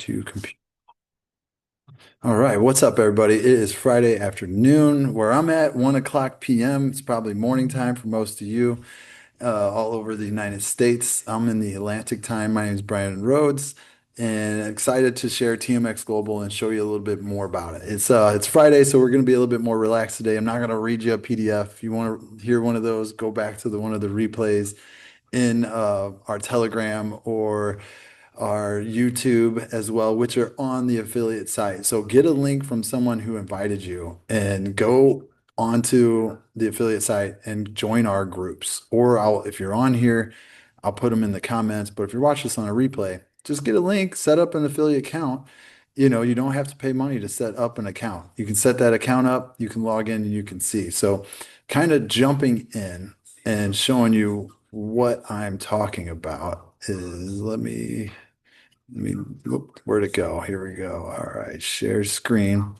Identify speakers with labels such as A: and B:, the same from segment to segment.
A: to compute. All right, what's up, everybody? It is Friday afternoon where I'm at, 1 o'clock p.m. It's probably morning time for most of you all over the United States. I'm in the Atlantic time. My name is Brian Rhodes, and excited to share TMX Global and show you a little bit more about it. It's Friday, so we're going to be a little bit more relaxed today. I'm not going to read you a PDF. If you want to hear one of those, go back to one of the replays in our Telegram or our YouTube as well, which are on the affiliate site. So get a link from someone who invited you and go onto the affiliate site and join our groups. Or if you're on here, I'll put them in the comments. But if you're watching this on a replay, just get a link, set up an affiliate account. You don't have to pay money to set up an account. You can set that account up, you can log in and you can see. So kind of jumping in and showing you what I'm talking about is where'd it go? Here we go. All right, share screen,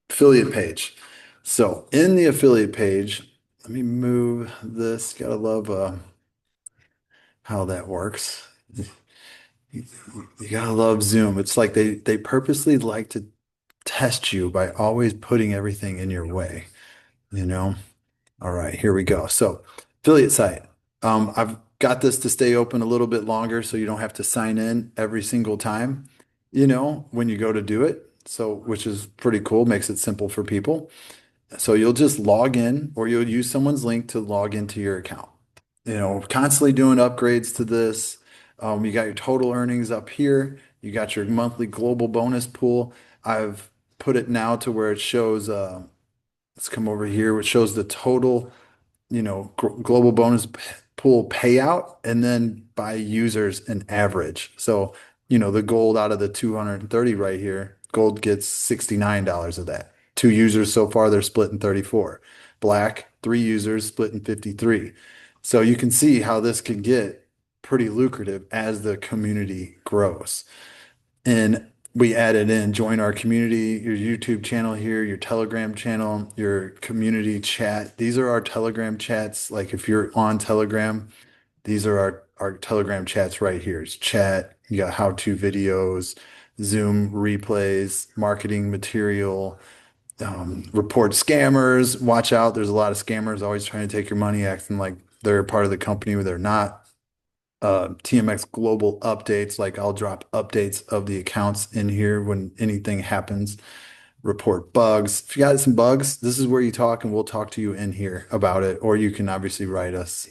A: affiliate page. So in the affiliate page, let me move this. Gotta love how that works. You, you gotta love Zoom. It's like they purposely like to test you by always putting everything in your way, you know? All right, here we go. So, affiliate site. I've got this to stay open a little bit longer so you don't have to sign in every single time, when you go to do it. So, which is pretty cool, makes it simple for people. So, you'll just log in or you'll use someone's link to log into your account. Constantly doing upgrades to this. You got your total earnings up here. You got your monthly global bonus pool. I've put it now to where it shows, let's come over here, which shows the total global bonus pool payout and then by users an average. So, the gold out of the 230 right here, gold gets $69 of that. Two users so far, they're split in 34. Black, three users split in 53. So you can see how this can get pretty lucrative as the community grows. And we added in join our community, your YouTube channel here, your Telegram channel, your community chat. These are our Telegram chats. Like if you're on Telegram, these are our Telegram chats right here. It's chat, you got how-to videos, Zoom replays, marketing material, report scammers. Watch out, there's a lot of scammers always trying to take your money, acting like they're a part of the company when they're not. TMX global updates, like I'll drop updates of the accounts in here when anything happens, report bugs. If you got some bugs, this is where you talk and we'll talk to you in here about it. Or you can obviously write us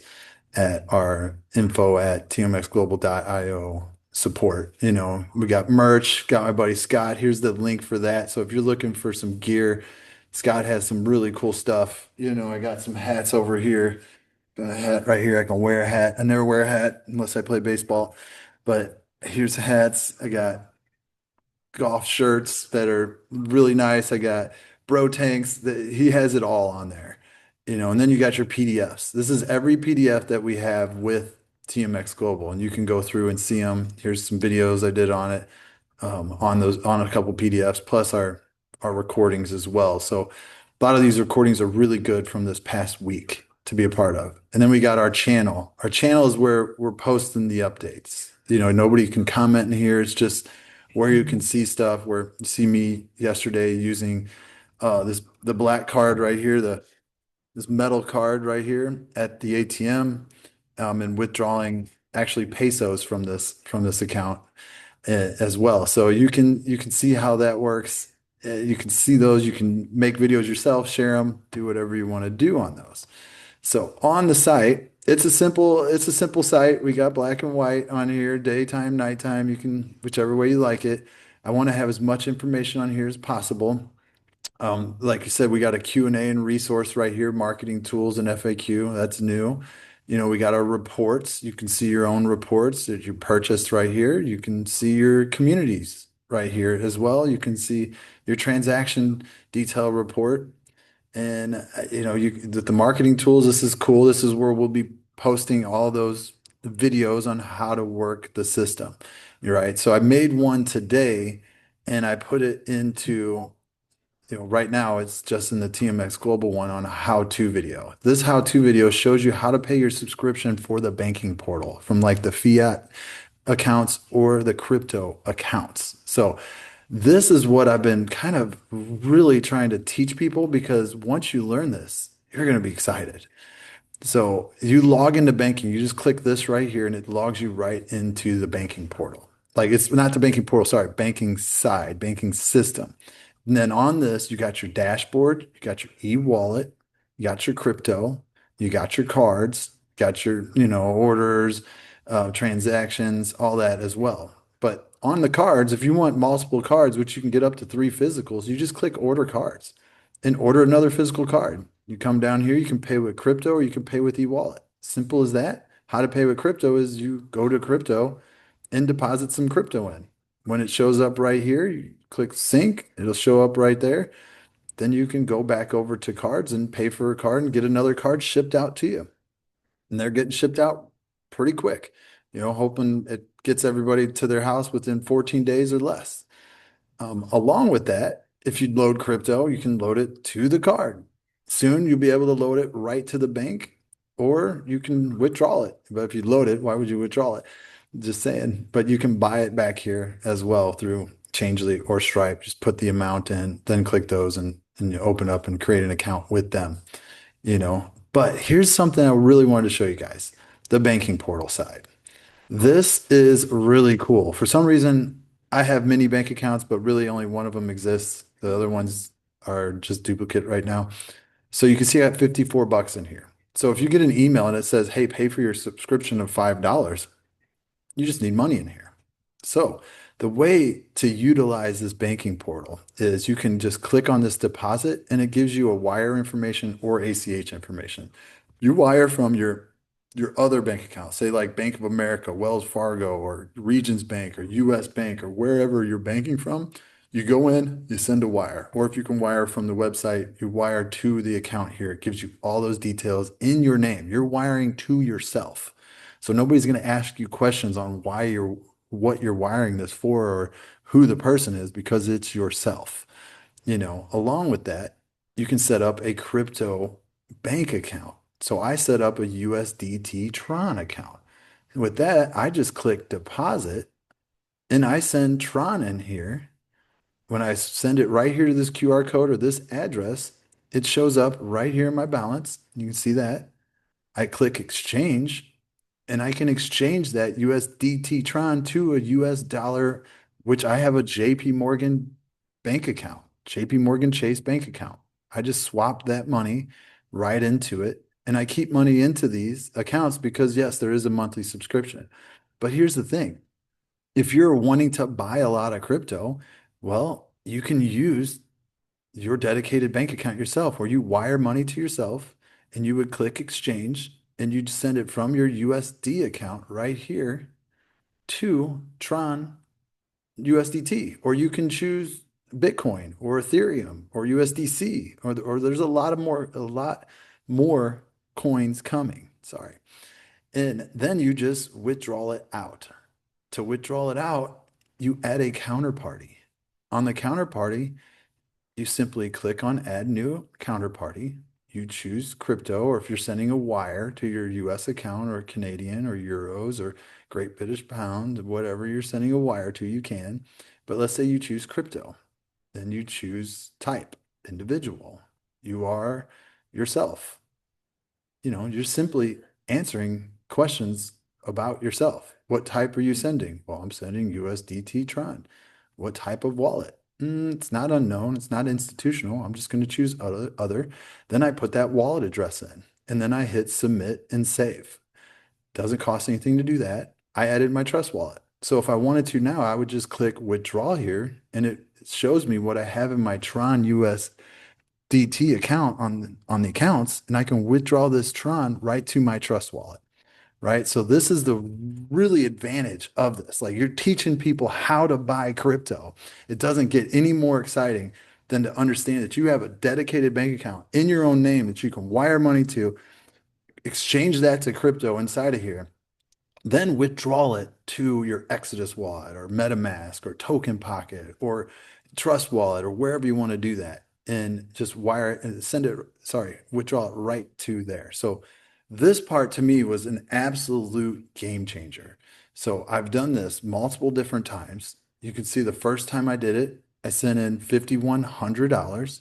A: at our info@tmxglobal.io support. We got merch, got my buddy Scott. Here's the link for that. So if you're looking for some gear, Scott has some really cool stuff. I got some hats over here. Got a hat right here. I can wear a hat. I never wear a hat unless I play baseball. But here's the hats. I got golf shirts that are really nice. I got bro tanks. He has it all on there. And then you got your PDFs. This is every PDF that we have with TMX Global, and you can go through and see them. Here's some videos I did on it, on a couple PDFs, plus our recordings as well. So a lot of these recordings are really good from this past week to be a part of. And then we got our channel. Our channel is where we're posting the updates. Nobody can comment in here. It's just where you can see stuff, where you see me yesterday using the black card right here, this metal card right here at the ATM, and withdrawing actually pesos from this account as well. So you can see how that works. You can see those. You can make videos yourself, share them, do whatever you want to do on those. So on the site, it's a simple site. We got black and white on here, daytime, nighttime. You can whichever way you like it. I want to have as much information on here as possible. Like you said, we got a Q&A and resource right here, marketing tools and FAQ. That's new. We got our reports. You can see your own reports that you purchased right here. You can see your communities right here as well. You can see your transaction detail report. And the marketing tools, this is cool. This is where we'll be posting all those videos on how to work the system. You're right. So I made one today and I put it into right now it's just in the TMX Global one on a how-to video. This how-to video shows you how to pay your subscription for the banking portal from like the fiat accounts or the crypto accounts. So this is what I've been kind of really trying to teach people because once you learn this, you're going to be excited. So you log into banking, you just click this right here and it logs you right into the banking portal. Like it's not the banking portal, sorry, banking side, banking system. And then on this, you got your dashboard, you got your e-wallet, you got your crypto, you got your cards, got your, orders, transactions, all that as well. But on the cards, if you want multiple cards, which you can get up to three physicals, you just click order cards and order another physical card. You come down here, you can pay with crypto or you can pay with e-wallet. Simple as that. How to pay with crypto is you go to crypto and deposit some crypto in. When it shows up right here, you click sync, it'll show up right there. Then you can go back over to cards and pay for a card and get another card shipped out to you. And they're getting shipped out pretty quick, hoping it gets everybody to their house within 14 days or less. Along with that, if you load crypto, you can load it to the card. Soon you'll be able to load it right to the bank, or you can withdraw it. But if you load it, why would you withdraw it? Just saying. But you can buy it back here as well through Changely or Stripe. Just put the amount in, then click those and you open up and create an account with them. But here's something I really wanted to show you guys, the banking portal side. This is really cool. For some reason, I have many bank accounts, but really only one of them exists. The other ones are just duplicate right now. So you can see I got 54 bucks in here. So if you get an email and it says, hey, pay for your subscription of $5, you just need money in here. So the way to utilize this banking portal is you can just click on this deposit and it gives you a wire information or ACH information. You wire from your other bank account, say like Bank of America, Wells Fargo, or Regions Bank, or US Bank, or wherever you're banking from. You go in, you send a wire. Or if you can wire from the website, you wire to the account here. It gives you all those details in your name. You're wiring to yourself. So nobody's going to ask you questions on what you're wiring this for or who the person is because it's yourself. Along with that, you can set up a crypto bank account. So I set up a USDT Tron account. And with that, I just click deposit and I send Tron in here. When I send it right here to this QR code or this address, it shows up right here in my balance. You can see that. I click exchange and I can exchange that USDT Tron to a US dollar, which I have a JP Morgan bank account, JP Morgan Chase bank account. I just swap that money right into it and I keep money into these accounts because yes, there is a monthly subscription. But here's the thing. If you're wanting to buy a lot of crypto, well, you can use your dedicated bank account yourself, where you wire money to yourself and you would click exchange and you'd send it from your USD account right here to Tron USDT, or you can choose Bitcoin or Ethereum or USDC, or there's a lot more coins coming. Sorry. And then you just withdraw it out. To withdraw it out, you add a counterparty. On the counterparty, you simply click on add new counterparty. You choose crypto, or if you're sending a wire to your US account or Canadian or euros or Great British pound, whatever you're sending a wire to, you can. But let's say you choose crypto. Then you choose type, individual. You are yourself. You're simply answering questions about yourself. What type are you sending? Well, I'm sending USDT Tron. What type of wallet? It's not unknown. It's not institutional. I'm just going to choose other. Then I put that wallet address in, and then I hit submit and save. Doesn't cost anything to do that. I added my Trust wallet. So if I wanted to now, I would just click withdraw here, and it shows me what I have in my Tron USDT account on the accounts, and I can withdraw this Tron right to my Trust wallet. Right. So this is the really advantage of this. Like you're teaching people how to buy crypto. It doesn't get any more exciting than to understand that you have a dedicated bank account in your own name that you can wire money to, exchange that to crypto inside of here, then withdraw it to your Exodus wallet or MetaMask or Token Pocket or Trust Wallet or wherever you want to do that, and just wire it and withdraw it right to there. So this part to me was an absolute game changer. So I've done this multiple different times. You can see the first time I did it, I sent in $5,100.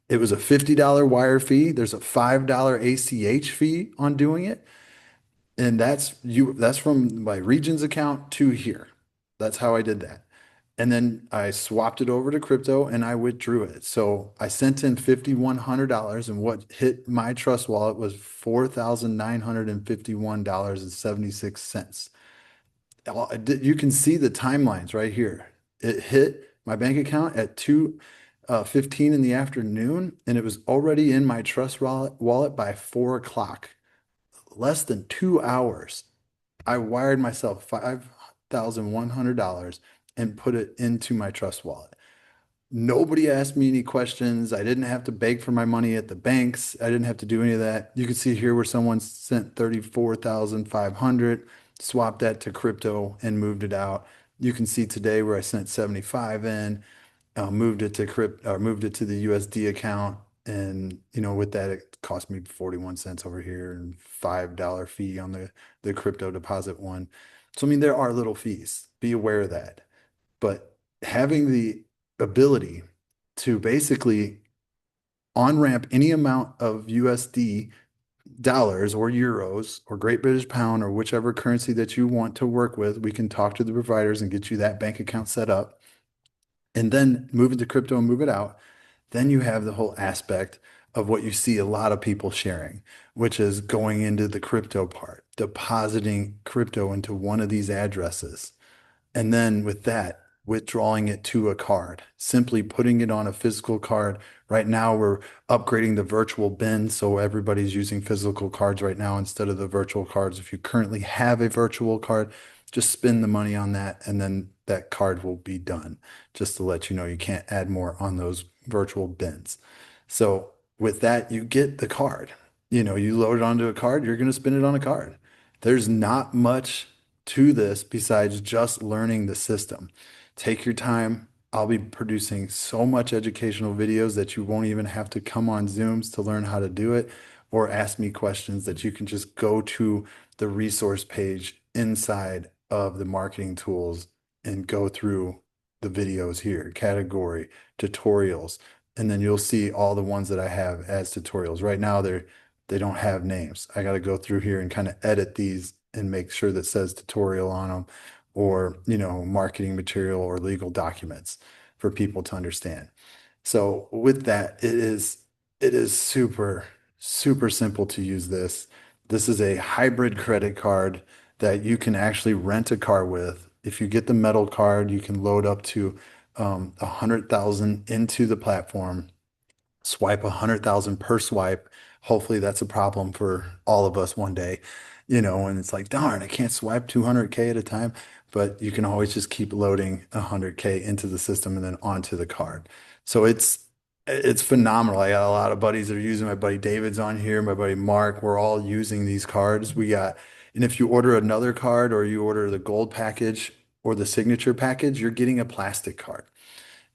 A: It was a $50 wire fee. There's a $5 ACH fee on doing it. And that's from my Regions account to here. That's how I did that. And then I swapped it over to crypto and I withdrew it. So I sent in $5,100 and what hit my trust wallet was $4,951.76. You can see the timelines right here. It hit my bank account at 2:15 in the afternoon, and it was already in my trust wallet by 4 o'clock. Less than 2 hours. I wired myself $5,100 and put it into my trust wallet. Nobody asked me any questions. I didn't have to beg for my money at the banks. I didn't have to do any of that. You can see here where someone sent 34,500, swapped that to crypto and moved it out. You can see today where I sent 75 in, moved it to moved it to the USD account. And with that, it cost me 41 cents over here and $5 fee on the crypto deposit one. So I mean, there are little fees. Be aware of that. But having the ability to basically on-ramp any amount of USD dollars or euros or Great British pound or whichever currency that you want to work with, we can talk to the providers and get you that bank account set up and then move it to crypto and move it out. Then you have the whole aspect of what you see a lot of people sharing, which is going into the crypto part, depositing crypto into one of these addresses. And then with that, withdrawing it to a card, simply putting it on a physical card. Right now, we're upgrading the virtual bin. So everybody's using physical cards right now instead of the virtual cards. If you currently have a virtual card, just spend the money on that and then that card will be done. Just to let you know, you can't add more on those virtual bins. So with that, you get the card. You load it onto a card, you're going to spend it on a card. There's not much to this besides just learning the system. Take your time. I'll be producing so much educational videos that you won't even have to come on Zooms to learn how to do it or ask me questions that you can just go to the resource page inside of the marketing tools and go through the videos here, category, tutorials, and then you'll see all the ones that I have as tutorials. Right now they don't have names. I got to go through here and kind of edit these and make sure that says tutorial on them or, marketing material or legal documents for people to understand. So with that, it is super, super simple to use this. This is a hybrid credit card that you can actually rent a car with. If you get the metal card, you can load up to 100,000 into the platform, swipe 100,000 per swipe. Hopefully that's a problem for all of us one day, and it's like, darn, I can't swipe 200K at a time, but you can always just keep loading 100K into the system and then onto the card. So it's phenomenal. I got a lot of buddies that are using. My buddy David's on here, my buddy Mark. We're all using these cards. And if you order another card or you order the gold package or the signature package, you're getting a plastic card.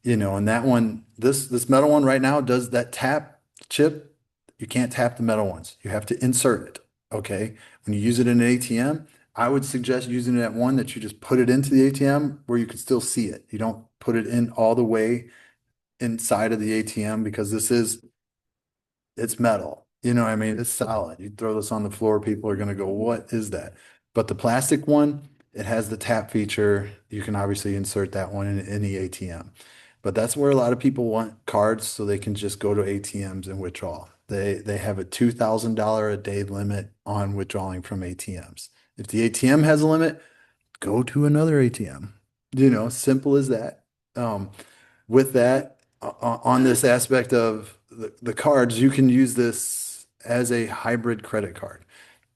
A: And that one, this metal one right now does that tap chip. You can't tap the metal ones. You have to insert it. Okay. When you use it in an ATM, I would suggest using it at one that you just put it into the ATM where you can still see it. You don't put it in all the way inside of the ATM because it's metal. What I mean? It's solid. You throw this on the floor, people are going to go, what is that? But the plastic one, it has the tap feature. You can obviously insert that one in any ATM. But that's where a lot of people want cards so they can just go to ATMs and withdraw. They have a $2,000 a day limit on withdrawing from ATMs. If the ATM has a limit, go to another ATM. Simple as that. With that, on this aspect of the cards, you can use this as a hybrid credit card.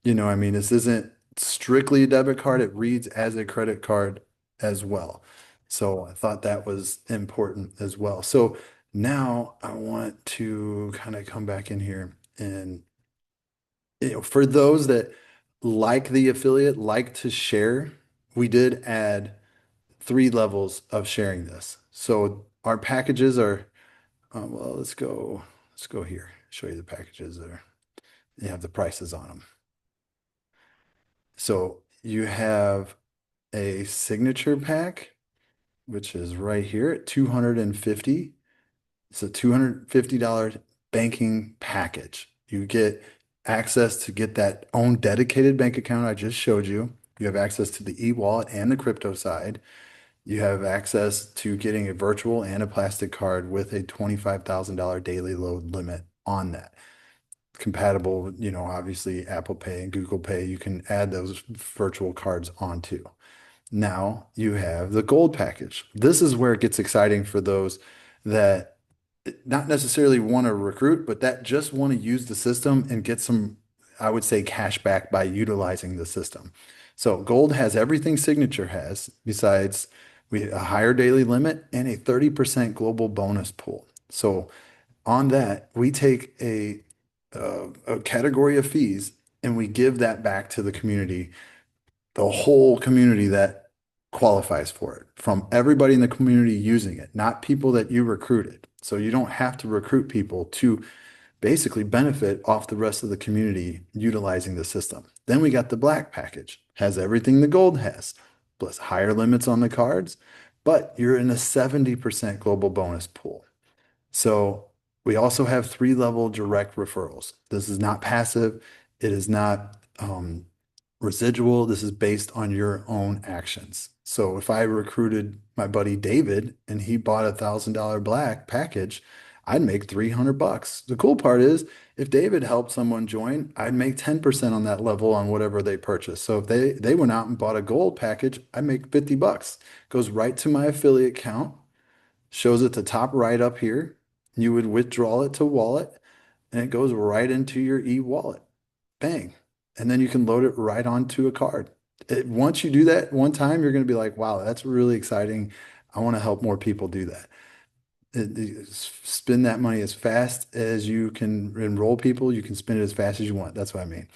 A: I mean, this isn't strictly a debit card. It reads as a credit card as well. So I thought that was important as well. So now I want to kind of come back in here and, for those that like the affiliate, like to share, we did add 3 levels of sharing this. So our packages are, well, let's go here, show you the packages there. You have the prices on them. So you have a signature pack, which is right here at 250. It's a $250 banking package. You get access to get that own dedicated bank account I just showed you. You have access to the e-wallet and the crypto side. You have access to getting a virtual and a plastic card with a $25,000 daily load limit on that. Compatible, obviously Apple Pay and Google Pay, you can add those virtual cards onto. Now you have the gold package. This is where it gets exciting for those that not necessarily want to recruit, but that just want to use the system and get some, I would say, cash back by utilizing the system. So gold has everything Signature has, besides a higher daily limit and a 30% global bonus pool. So on that, we take a category of fees and we give that back to the community, the whole community that qualifies for it, from everybody in the community using it, not people that you recruited. So you don't have to recruit people to basically benefit off the rest of the community utilizing the system. Then we got the black package, has everything the gold has, plus higher limits on the cards, but you're in a 70% global bonus pool. So we also have three-level direct referrals. This is not passive. It is not residual. This is based on your own actions. So if I recruited my buddy David and he bought $1,000 black package, I'd make 300 bucks. The cool part is if David helped someone join, I'd make 10% on that level on whatever they purchase. So if they went out and bought a gold package, I'd make 50 bucks. Goes right to my affiliate account, shows at the top right up here. You would withdraw it to wallet and it goes right into your e-wallet. Bang. And then you can load it right onto a card. Once you do that one time, you're going to be like, wow, that's really exciting. I want to help more people do that. Spend that money as fast as you can enroll people. You can spend it as fast as you want. That's what I mean.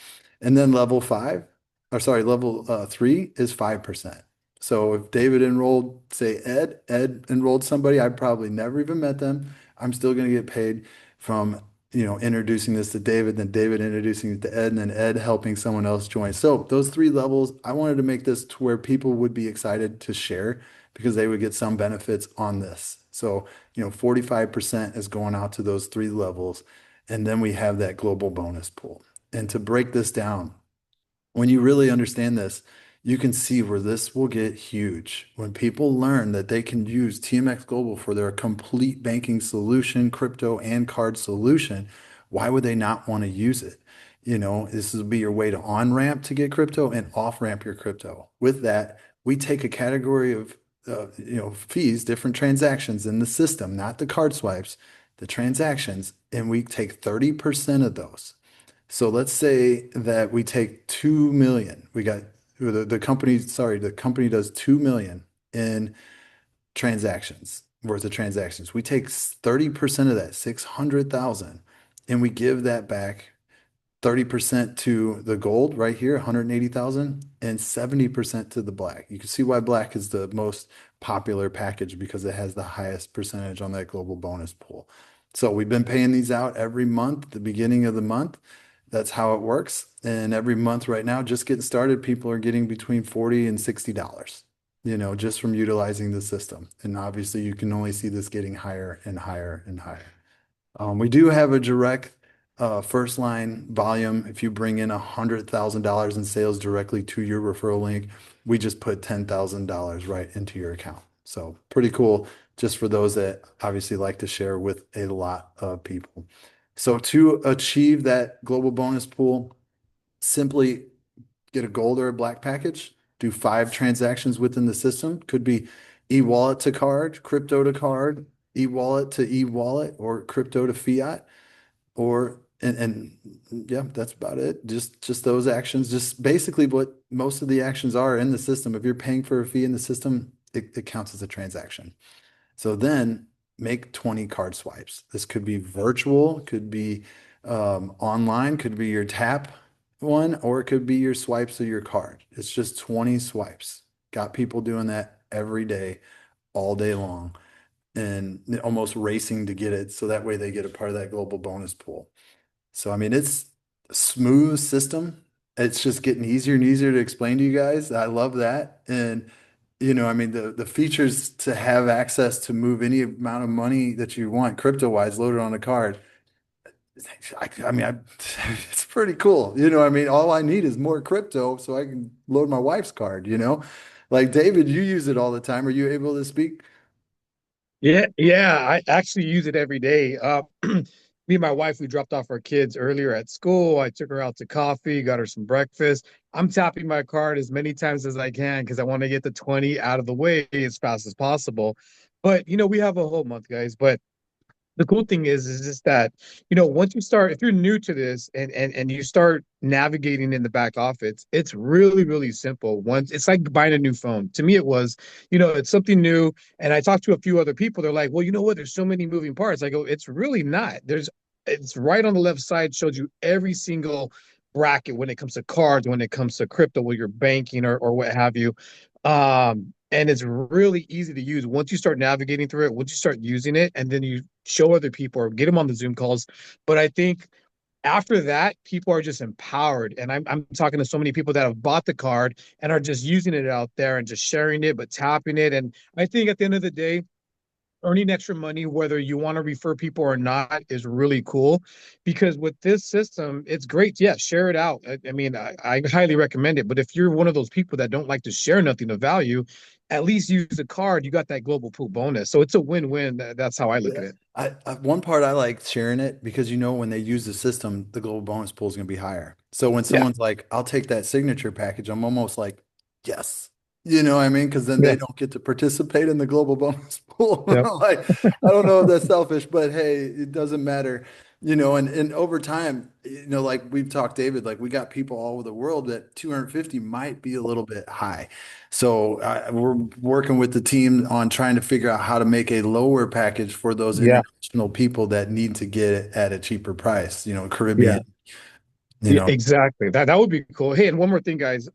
A: And then level five, or sorry, level three is 5%. So if David enrolled, say Ed enrolled somebody, I probably never even met them. I'm still going to get paid from, introducing this to David, then David introducing it to Ed, and then Ed helping someone else join. So those three levels, I wanted to make this to where people would be excited to share because they would get some benefits on this. So 45% is going out to those three levels. And then we have that global bonus pool. And to break this down, when you really understand this, you can see where this will get huge. When people learn that they can use TMX Global for their complete banking solution, crypto and card solution, why would they not want to use it? This will be your way to on-ramp to get crypto and off-ramp your crypto. With that, we take a category of fees, different transactions in the system, not the card swipes, the transactions, and we take 30% of those. So let's say that we take 2 million. We got the company, sorry, the company does 2 million in transactions, worth of transactions. We take 30% of that, 600,000, and we give that back 30% to the gold right here, 180,000, and 70% to the black. You can see why black is the most popular package because it has the highest percentage on that global bonus pool. So we've been paying these out every month, the beginning of the month. That's how it works. And every month right now, just getting started, people are getting between $40 and $60, just from utilizing the system. And obviously you can only see this getting higher and higher and higher. We do have a direct first line volume. If you bring in $100,000 in sales directly to your referral link, we just put $10,000 right into your account. So pretty cool just for those that obviously like to share with a lot of people. So to achieve that global bonus pool, simply get a gold or a black package, do 5 transactions within the system. Could be e-wallet to card, crypto to card, e-wallet to e-wallet, or crypto to fiat, or and yeah, that's about it. Just those actions, just basically what most of the actions are in the system. If you're paying for a fee in the system, it counts as a transaction. So then make 20 card swipes. This could be virtual, could be online, could be your tap one, or it could be your swipes of your card. It's just 20 swipes. Got people doing that every day, all day long, and almost racing to get it. So that way they get a part of that global bonus pool. So, I mean, it's a smooth system. it's just getting easier and easier to explain to you guys. I love that. And I mean the features to have access to move any amount of money that you want crypto wise loaded on a card. I mean, it's pretty cool. I mean, all I need is more crypto so I can load my wife's card. Like David, you use it all the time. Are you able to speak?
B: Yeah, yeah, I actually use it every day. Me and my wife, we dropped off our kids earlier at school. I took her out to coffee, got her some breakfast. I'm tapping my card as many times as I can because I want to get the 20 out of the way as fast as possible. But we have a whole month, guys. But the cool thing is just that once you start, if you're new to this and you start navigating in the back office, it's really really simple. Once it's like buying a new phone. To me it was, it's something new. And I talked to a few other people. They're like, well, you know what, there's so many moving parts. I go, it's really not. It's right on the left side, shows you every single bracket when it comes to cards, when it comes to crypto, where you're banking or what have you. And it's really easy to use once you start navigating through it, once you start using it, and then you show other people or get them on the Zoom calls. But I think after that, people are just empowered. And I'm talking to so many people that have bought the card and are just using it out there and just sharing it, but tapping it. And I think at the end of the day, earning extra money, whether you want to refer people or not, is really cool because with this system, it's great. Yeah, share it out. I mean, I highly recommend it. But if you're one of those people that don't like to share nothing of value, at least use a card. You got that global pool bonus. So it's a win-win. That's how I look
A: Yeah.
B: at it.
A: One part I like sharing it because when they use the system, the global bonus pool is going to be higher. So when
B: Yeah.
A: someone's like, "I'll take that signature package," I'm almost like, "Yes." You know what I mean? Because then they
B: Yeah.
A: don't get to participate in the global bonus pool.
B: Yep.
A: Like, I don't know if that's selfish, but hey, it doesn't matter. And over time, like we've talked, David, like we got people all over the world that 250 might be a little bit high. So we're working with the team on trying to figure out how to make a lower package for those
B: Yeah.
A: international people that need to get it at a cheaper price,
B: Yeah.
A: Caribbean, you
B: Yeah,
A: know,
B: exactly. That would be cool. Hey, and one more thing, guys.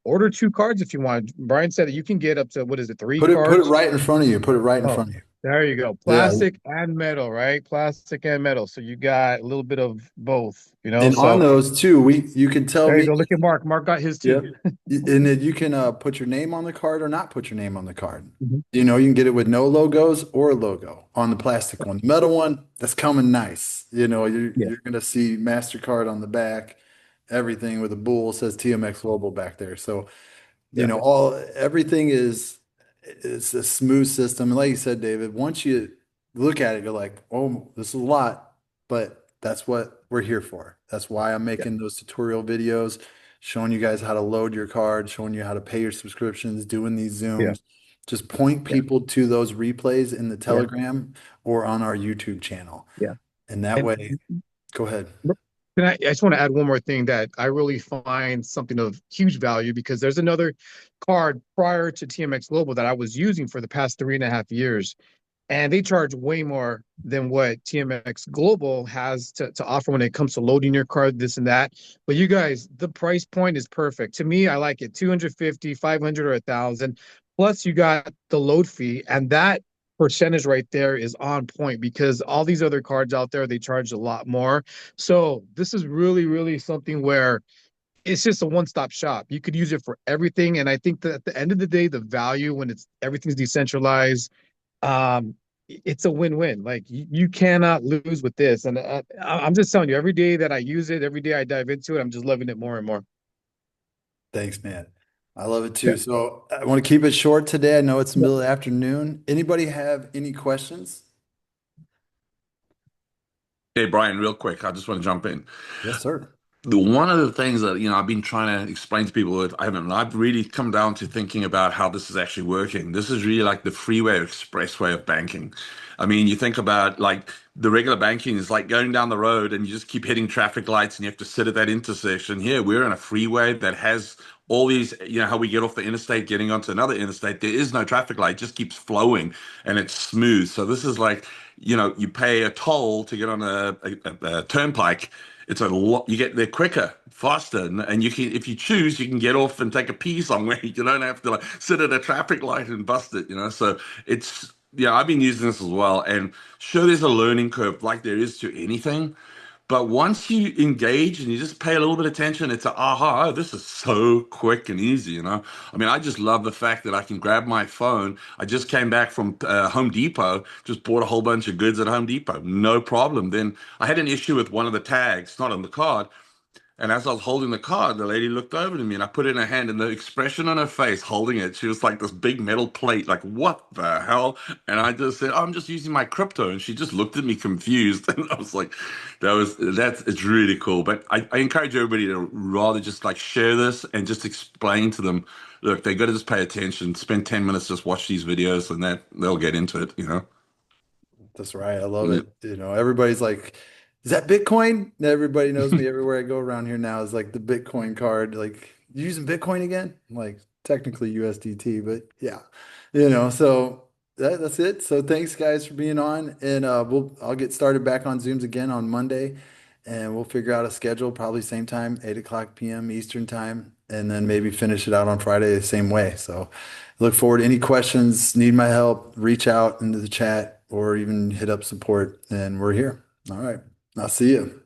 B: Order two cards if you want. Brian said that you can get up to, what is it, three
A: put it
B: cards?
A: right in front of you. Put it right in
B: Oh,
A: front of you.
B: there you go.
A: Yeah.
B: Plastic and metal, right? Plastic and metal. So you got a little bit of both,
A: And on
B: So
A: those too, you can tell
B: there you
A: me.
B: go. Look at Mark. Mark got his too.
A: Yep. And then you can put your name on the card or not put your name on the card.
B: Mhm.
A: You can get it with no logos or a logo on the plastic one. The metal one, that's coming nice.
B: Yeah.
A: You're gonna see MasterCard on the back, everything with a bull says TMX Global back there. So
B: Yeah.
A: all everything is it's a smooth system. And like you said, David, once you look at it, you're like, oh, this is a lot, but that's what we're here for. That's why I'm
B: Yeah.
A: making those tutorial videos, showing you guys how to load your card, showing you how to pay your subscriptions, doing these
B: Yeah.
A: Zooms. Just point
B: Yeah.
A: people to those replays in the
B: Yeah.
A: Telegram or on our YouTube channel.
B: Yeah.
A: And that
B: And
A: way, go ahead.
B: I just want to add one more thing that I really find something of huge value because there's another card prior to TMX Global that I was using for the past 3.5 years. And they charge way more than what TMX Global has to offer when it comes to loading your card, this and that. But you guys, the price point is perfect. To me, I like it 250, 500, or 1,000. Plus, you got the load fee. And that percentage right there is on point because all these other cards out there, they charge a lot more. So this is really, really something where it's just a one-stop shop. You could use it for everything. And I think that at the end of the day, the value when it's everything's decentralized, um it's a win-win. Like you cannot lose with this. And I'm just telling you, every day that I use it, every day I dive into it, I'm just loving it more and more.
A: Thanks, man. I love it
B: Yeah.
A: too. So I want to keep it short today. I know it's the middle of the afternoon. Anybody have any questions?
C: Hey, Brian, real quick, I just want to jump in.
A: Yes, sir.
C: The one of the things that I've been trying to explain to people that I haven't, I've really come down to thinking about how this is actually working. This is really like the freeway or expressway of banking. I mean, you think about like the regular banking is like going down the road and you just keep hitting traffic lights and you have to sit at that intersection. Here, we're in a freeway that has all these, how we get off the interstate, getting onto another interstate. There is no traffic light, it just keeps flowing and it's smooth. So this is like, you pay a toll to get on a turnpike. It's a lot. You get there quicker, faster, and you can, if you choose, you can get off and take a pee somewhere. You don't have to like sit at a traffic light and bust it. So I've been using this as well, and sure, there's a learning curve like there is to anything, But once you engage and you just pay a little bit of attention, it's a aha, oh, this is so quick and easy, you know? I mean, I just love the fact that I can grab my phone. I just came back from Home Depot, just bought a whole bunch of goods at Home Depot, no problem. Then I had an issue with one of the tags, not on the card. And as I was holding the card, the lady looked over to me and I put it in her hand, and the expression on her face holding it, she was like this big metal plate, like, what the hell? And I just said, I'm just using my crypto. And she just looked at me confused. And I was like, it's really cool. But I encourage everybody to rather just like share this and just explain to them, look, they got to just pay attention, spend 10 minutes, just watch these videos, and that they'll get into it, you know?
A: That's right. I love it. Everybody's like, is that Bitcoin? Everybody knows me everywhere I go around here now is like the Bitcoin card. Like, you using Bitcoin again? I'm like, technically USDT, but yeah, so that's it. So thanks guys for being on. And I'll get started back on Zooms again on Monday, and we'll figure out a schedule, probably same time, 8 o'clock p.m. Eastern time, and then maybe finish it out on Friday the same way. So look forward to any questions, need my help, reach out into the chat or even hit up support, and we're here. All right. I'll see you.